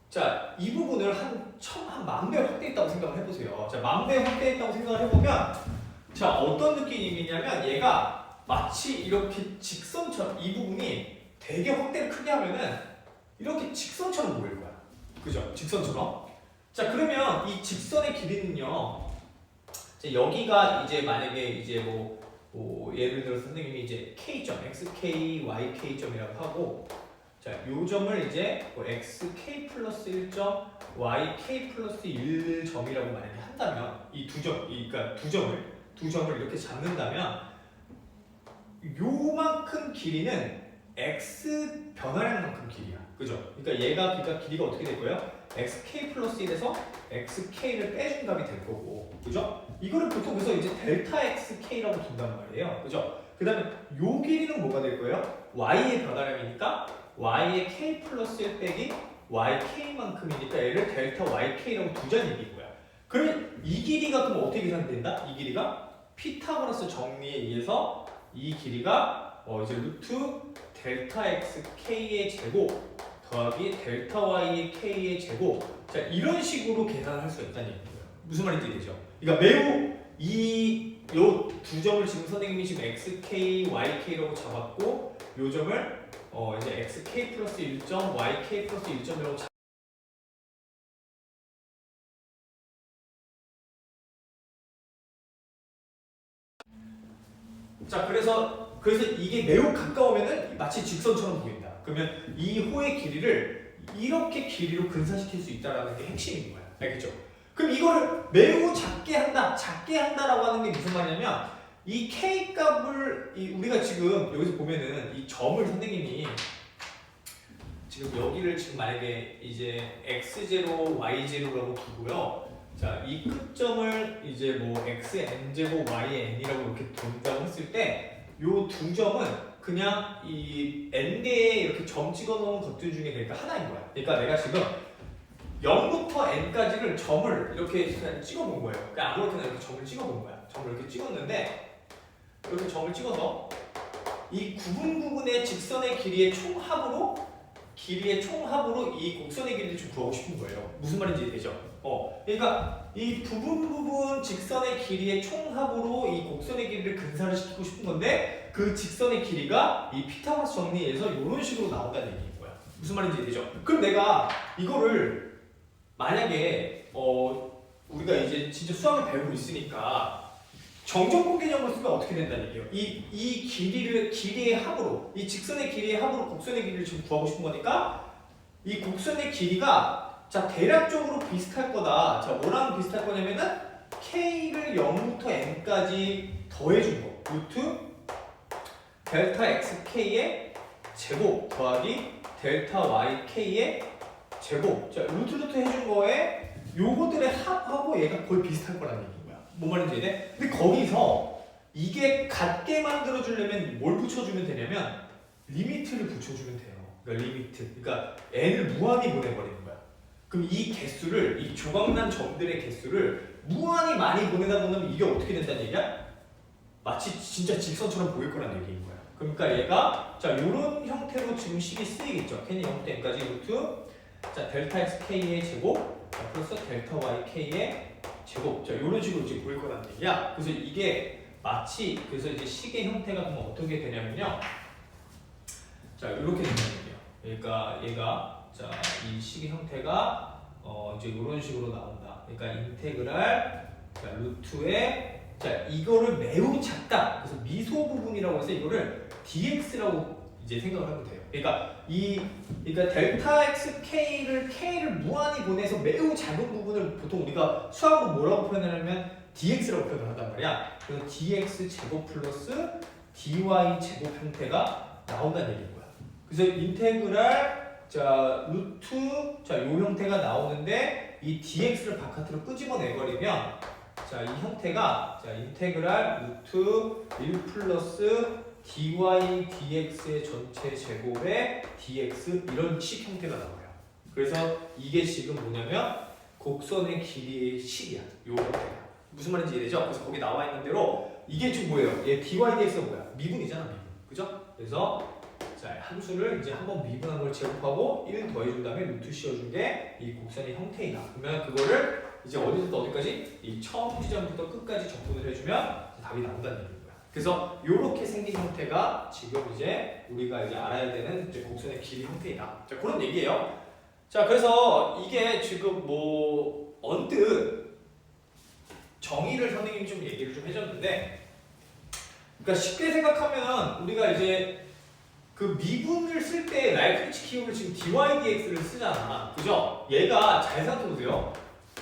자, 이 부분을 한 1000배 확대했다고 생각을 해보세요. 자, 10,000배 확대했다고 생각을 해보면, 자, 어떤 느낌이냐면 얘가 마치 이렇게 직선처럼 이 부분이 되게 확대를 크게 하면은 이렇게 직선처럼 보일 거야. 그죠? 직선처럼. 자, 그러면 이 직선의 길이는요. 자, 여기가 이제 만약에 이제 뭐 예를 들어서 선생님이 이제 K점, XK, YK점이라고 하고, 자, 요 점을 이제 뭐 xk 플러스 1점, yk 플러스 1점이라고 만약에 한다면 이 그러니까 두 점을 이렇게 잡는다면 요만큼 길이는 x 변화량만큼 길이야. 그죠? 그러니까 길이가 어떻게 될 거예요? xk 플러스 1에서 xk를 빼준 값이 될 거고, 그죠? 이거를 보통 그래서 이제 델타 xk라고 둔단 말이에요. 그죠? 그 다음에 요 길이는 뭐가 될 거예요? y의 변화량이니까 y의 k 플러스 1 빼기 yk만큼이니까 얘를 델타 yk라고 두자는 얘기인 거야. 그러면 이 길이가 그럼 어떻게 계산된다? 이 길이가 피타고라스 정리에 의해서 이 길이가 이제 루트 델타 xk의 제곱 더하기 델타 y의 k의 제곱, 자, 이런 식으로 계산을 할 수가 있다는 얘기예요. 무슨 말인지 되죠? 그러니까 매우 요 두 점을 지금 선생님이 지금 xk, yk라고 잡았고, 요 점을 이제 xk 플러스 1점, yk 플러스 1점이라고 자, 그래서 이게 매우 가까우면은 마치 직선처럼 보인다. 그러면 이 호의 길이를 이렇게 길이로 근사시킬 수 있다라는 게 핵심인 거야. 알겠죠? 그럼 이거를 매우 작게 한다라고 하는 게 무슨 말이냐면 이 k 값을 우리가 지금 여기서 보면은 이 점을 선생님이 지금 여기를 지금 만약에 이제 x0, y0라고 두고요. 자, 이 끝점을 이제 뭐 xn 제곱 y n이라고 이렇게 둔다고 했을 때 요 두 점은 그냥 이 n 개에 이렇게 점 찍어 놓은 것들 중에 그러니까 하나인 거야. 그러니까 내가 지금 0부터 n까지를 점을 이렇게 그냥 찍어 본 거예요. 그러니까 아무렇게나 이렇게 점을 찍어 본 거야. 점을 이렇게 찍었는데 이렇게 점을 찍어서 이 구분의 직선의 길이의 총합으로 이 곡선의 길이를 좀 구하고 싶은 거예요. 무슨 말인지 되죠? 그러니까 이 부분 직선의 길이의 총합으로 이 곡선의 길이를 근사를 시키고 싶은 건데 그 직선의 길이가 이 피타고라스 정리에서 이런 식으로 나온다는 얘기인 거야. 무슨 말인지 되죠? 그럼 내가 이거를 만약에 우리가 이제 진짜 수학을 배우고 있으니까 정정분 개념으로 쓰면 어떻게 된다는 얘기예요? 이 길이의 합으로, 이 직선의 길이의 합으로 곡선의 길이를 지금 구하고 싶은 거니까 이 곡선의 길이가 자 대략적으로 비슷할 거다. 자, 뭐랑 비슷할 거냐면은 k를 0부터 n까지 더해준 거. 루트 델타 xk의 제곱 더하기 델타 yk의 제곱. 자, 루트 해준 거에 요거들의 합하고 얘가 거의 비슷할 거라는 얘기. 뭔 말인지 이해? 근데 거기서 이게 같게 만들어주려면 뭘 붙여주면 되냐면 리미트를 붙여주면 돼요. 그러니까 리미트. 그러니까 n을 무한히 보내버리는 거야. 그럼 이 개수를, 이 조각난 점들의 개수를 무한히 많이 보내다 보면 이게 어떻게 된다는 얘기야? 마치 진짜 직선처럼 보일 거란 얘기인 거야. 그러니까 얘가 자 이런 형태로 지금 식이 쓰이겠죠. k는 0부터 n까지 루트 자 델타 x k의 제곱 자, 플러스 델타 y k의 제곱 자 이런 식으로 이제 보일 거란 얘기야. 그래서 이게 마치 그래서 이제 식의 형태가 그럼 어떻게 되냐면요. 자 이렇게 된다는 얘기야. 그러니까 얘가 자 이 식의 형태가 이제 이런 식으로 나온다. 그러니까 인테그랄 자 루트에 자 이거를 매우 작다. 그래서 미소 부분이라고 해서 이거를 dx라고 이제 생각을 하면 돼요. 그러니까 델타 x k를 무한히 보내서 매우 작은 부분을 보통 우리가 수학으로 뭐라고 표현하냐면 dx라고 표현을 한단 말이야. 그래서 dx 제곱 플러스 dy 제곱 형태가 나온다는 얘기인 거야. 그래서 인테그랄 자 루트 자 요 형태가 나오는데 이 dx를 바깥으로 끄집어내 버리면 자 이 형태가 자 인테그랄 루트 1 플러스 dy dx의 전체 제곱에 dx 이런 식 형태가 나와요. 그래서 이게 지금 뭐냐면 곡선의 길이의 식이야. 요 형태가 무슨 말인지 이해되죠? 그래서 거기 나와 있는 대로 이게 지금 뭐예요? 얘 dy dx가 뭐야? 미분이잖아 미분. 그죠? 그래서 자 함수를 이제 한번 미분한 걸 제곱하고 1 더해준 다음에 루트 씌워준 게 이 곡선의 형태이다. 그러면 그거를 이제 어디서부터 어디까지? 이 처음 지점부터 끝까지 적분을 해주면 답이 나온다는 얘기인 거야. 그래서 이렇게 생긴 형태가 지금 이제 우리가 이제 알아야 되는 이제 곡선의 길이 형태이다. 자 그런 얘기예요. 자 그래서 이게 지금 뭐 언뜻 정의를 선생님이 좀 얘기를 좀 해줬는데, 그러니까 쉽게 생각하면 우리가 이제 그 미분을 쓸 때 라이프니치 키움을 지금 dy dx를 쓰잖아. 그죠? 얘가 잘 생각해보세요.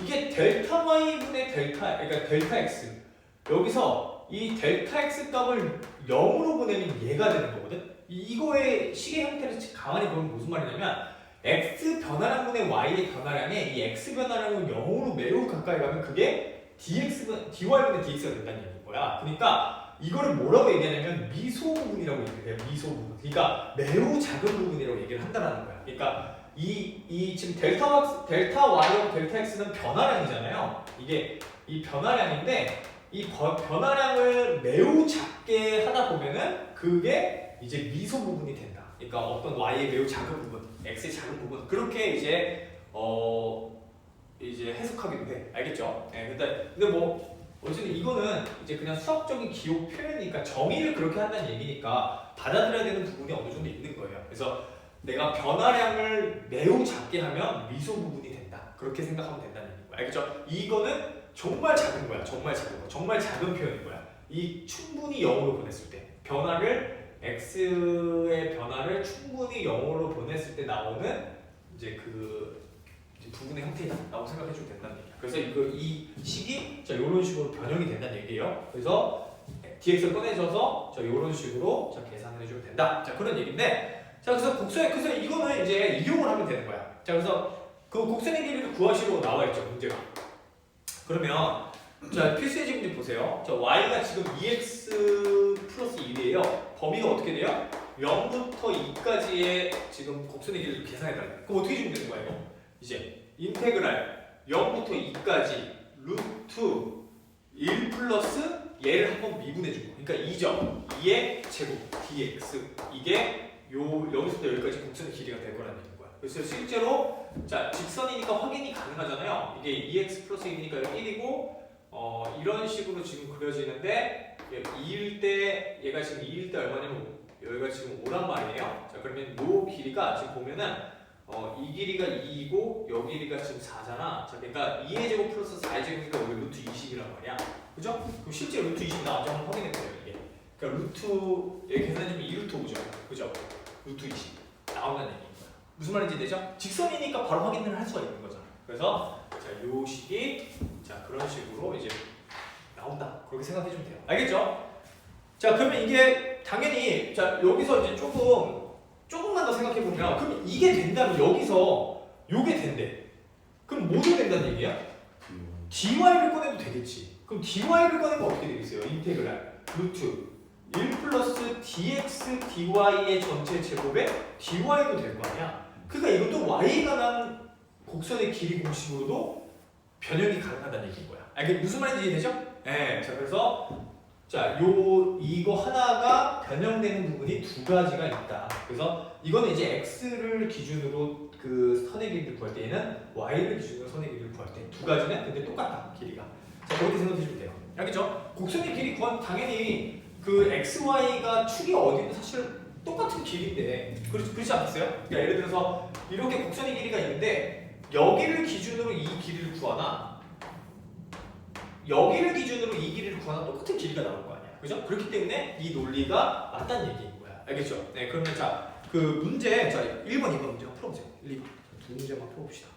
이게 델타 y분의 델타, 그러니까 델타 x. 여기서 이 델타 x 값을 0으로 보내면 얘가 되는 거거든? 이거의 식의 형태를 가만히 보면 무슨 말이냐면 x 변화량분의 y의 변화량에 이 x 변화량은 0으로 매우 가까이 가면 그게 dy분의 dx가 된다는 얘기인 거야. 그러니까 이거를 뭐라고 얘기하냐면 미소 부분이라고 얘기해요. 미소 부분. 그러니까 매우 작은 부분이라고 얘기를 한다는 거야. 그러니까 이 지금 델타 y하고 델타 x는 변화량이잖아요. 이게 이 변화량인데 이 변화량을 매우 작게 하다 보면은 그게 이제 미소 부분이 된다. 그러니까 어떤 y의 매우 작은 부분, x의 작은 부분 그렇게 이제 이제 해석하기도 해. 알겠죠? 네, 근데 뭐 어쨌든 이거는 이제 그냥 수학적인 기호 표현이니까 정의를 그렇게 한다는 얘기니까 받아들여야 되는 부분이 어느 정도 있는 거예요. 그래서 내가 변화량을 매우 작게 하면 미소 부분이 된다. 그렇게 생각하면 된다는 얘기인 거야. 알겠죠? 이거는 정말 작은 거야. 정말 작은 거. 정말 작은 표현인 거야. 이 충분히 0으로 보냈을 때 변화를 x의 변화를 충분히 0으로 보냈을 때 나오는 이제 그 부분의 형태다라고 생각해 주면 된다는 얘기야. 그래서 이 식이 자 이런 식으로 변형이 된다는 얘기예요. 그래서 dx를 꺼내줘서 자 이런 식으로 자 계산해 주면 된다. 자 그런 얘기인데, 자 그래서 이거는 이제 이용을 하면 되는 거야. 자 그래서 그 곡선의 길이를 구하시려고 나와 있죠 문제가. 그러면 자 필수의 지문제 보세요. 자 y가 지금 2x 플러스 1이에요. 범위가 어떻게 돼요? 0부터 2까지의 지금 곡선의 길이를 계산해 달라. 그럼 어떻게 주면 되는 거야 이거? 이제 인테그랄 0부터 2까지 루트 1 플러스 얘를 한번 미분해주고, 그러니까 2점 2의 제곱 dx 이게 여기서부터 여기까지 곡선의 길이가 될 거라는 얘기인 거야. 그래서 실제로 자 직선이니까 확인이 가능하잖아요. 이게 2x 플러스 1이니까 1이고 이런 식으로 지금 그려지는데 2일 때 얘가 지금 2일 때 얼마냐면 여기가 지금 5란 말이에요. 자 그러면 요 길이가 지금 보면은 이 길이가 2이고 여기 길이가 지금 4잖아. 자 그러니까 2의 제곱 플러스 4의 제곱이니까 여기 루트 20이란 말이야. 그죠? 그럼 실제 루트 20 나왔죠? 한번 확인해 보세요 이게. 그러니까 루트에 계산해주면 2루트 오죠. 그죠? 루트 20 나온다는 얘기인 거야. 무슨 말인지 되죠? 직선이니까 바로 확인을 할 수가 있는 거잖아. 그래서 자 요 식이 자 그런 식으로 이제 나온다. 그렇게 생각해 주면 돼요. 알겠죠? 자 그러면 이게 당연히 자 여기서 이제 조금만 더 생각해 보면 그럼 이게 된다면 여기서 요게 된대. 그럼 뭐도 된다는 얘기야? dy를 꺼내도 되겠지. 그럼 dy를 꺼내면 어떻게 되겠어요? 인테그랄 루트 1 플러스 dx dy의 전체 제곱에 dy도 될 거 아니야. 그러니까 이것도 y에 관한 곡선의 길이 공식으로도 변형이 가능하다는 얘기인 거야. 이게 무슨 말인지 이해되죠? 네. 자 그래서 자, 이거 하나가 변형되는 부분이 두 가지가 있다. 그래서 이거는 이제 x를 기준으로 그 선의 길이를 구할 때 얘는 y를 기준으로 선의 길이를 구할 때 두 가지는 근데 똑같다 길이가. 자, 그렇게 생각해 주면 돼요. 알겠죠? 곡선의 길이 구하면 당연히 그 x, y가 축이 어디는 사실 똑같은 길이인데 그렇지 않겠어요? 그러니까 예를 들어서 이렇게 곡선의 길이가 있는데 여기를 기준으로 이 길이를 구하나 여기를 기준으로 이 길이를 구하나 똑같은 길이가 나올 거 아니야. 그죠? 그렇기 때문에 이 논리가 맞다는 얘기인 거야. 알겠죠? 네, 그러면 자, 그 문제, 자, 1번, 2번 문제 한번 풀어보세요. 1, 2번. 두 문제만 풀어봅시다.